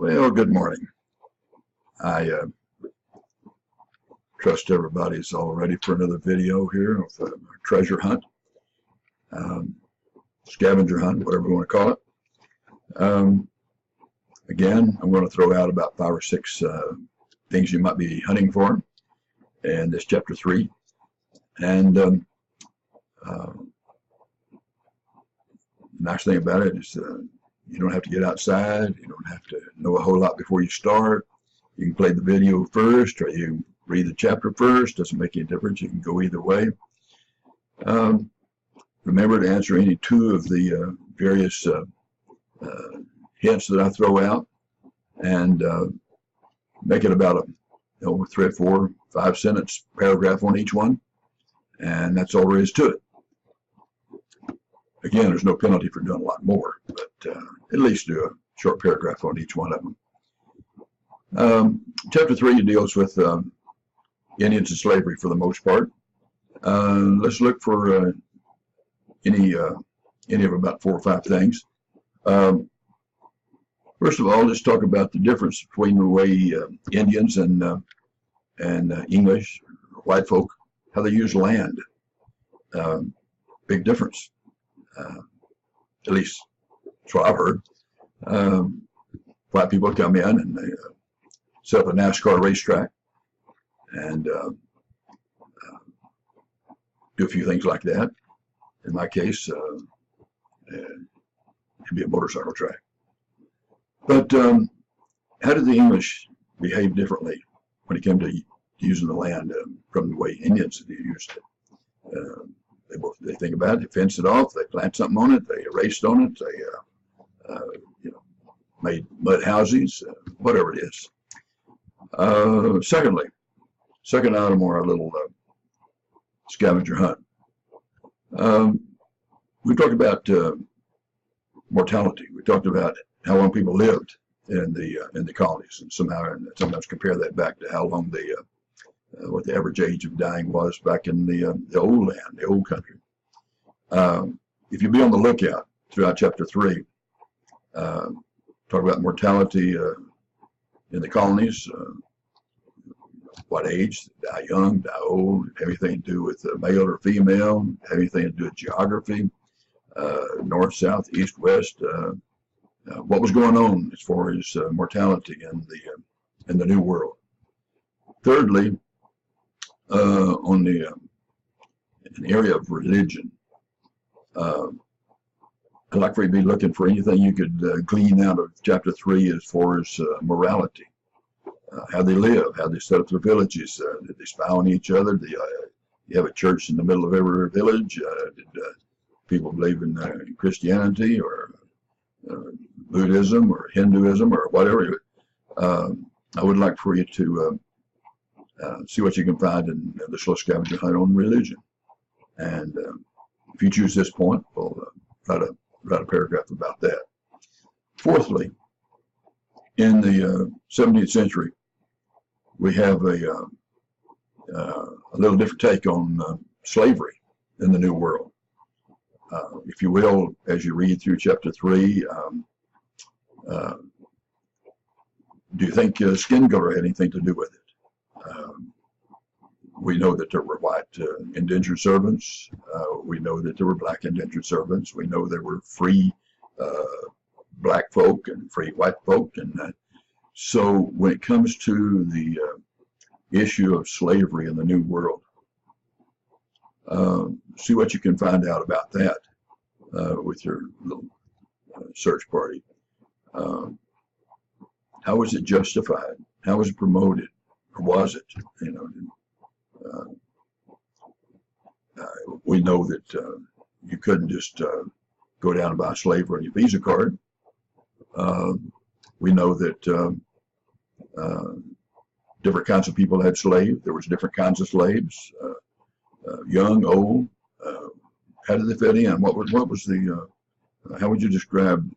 Well, good morning. I trust everybody's all ready for another video here of a treasure hunt, scavenger hunt, whatever you want to call it. Again, I'm going to throw out about 5 or 6 things you might be hunting for in this chapter 3. And nice thing about it is you don't have to get outside. You don't have to know a whole lot before you start. You can play the video first, or you can read the chapter first. Doesn't make any difference. You can go either way. Remember to answer any 2 of the various hints that I throw out, and make it about a 3 or 4, 5 sentence paragraph on each one, and that's all there is to it. Again, there's no penalty for doing a lot more, but at least do a short paragraph on each one of them. Chapter 3 deals with Indians and slavery for the most part. Let's look for any of about 4 or 5 things. First of all, let's talk about the difference between the way Indians and English, white folk, how they use land. Big difference. At least that's what I've heard. White people come in and they set up a NASCAR racetrack and do a few things like that. In my case, it could be a motorcycle track. But how did the English behave differently when it came to using the land from the way Indians used it? They think about it, they fence it off, they plant something on it, they erased on it, they made mud houses, whatever it is. Second item on our little scavenger hunt. We talked about mortality. We talked about how long people lived in the colonies, and sometimes compare that back to how long what the average age of dying was back in the old land, the old country. If you be on the lookout throughout chapter 3, talk about mortality in the colonies, what age, die young, die old, everything to do with male or female, everything to do with geography, north, south, east, west, what was going on as far as mortality in the New World. Thirdly, on in the area of religion, I'd like for you to be looking for anything you could glean out of chapter 3 as far as morality, how they live, how they set up their villages, did they spy on each other, did you have a church in the middle of every village, did people believe in Christianity or Buddhism or Hinduism or whatever. I would like for you to see what you can find in this little scavenger hunt on religion. And if you choose this point, we'll write a paragraph about that. Fourthly, in the 17th century, we have a little different take on slavery in the New World. If you will, as you read through chapter 3, do you think skin color had anything to do with it? We know that there were white indentured servants. We know that there were black indentured servants. We know there were free black folk and free white folk. And so when it comes to the issue of slavery in the New World, see what you can find out about that with your little search party. How was it justified? How was it promoted? Or was it? We know that you couldn't just go down and buy a slave on your Visa card. We know that different kinds of people had slaves. There was different kinds of slaves, young, old. How did they fit in? What was the? How would you describe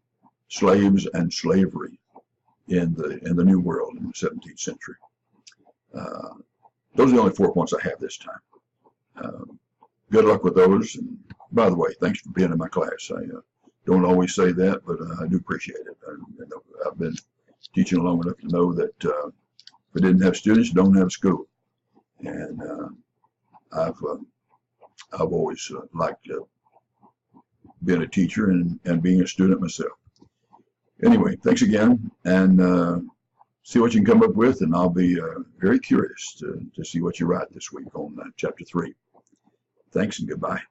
slaves and slavery in the New World in the 17th century? Those are the only 4 points I have this time. Good luck with those. And by the way, thanks for being in my class. I don't always say that, but I do appreciate it. I've been teaching long enough to know that if we didn't have students, don't have school. And I've always liked being a teacher and being a student myself. Anyway, thanks again, and see what you can come up with, and I'll be very curious to see what you write this week on chapter 3. Thanks and goodbye.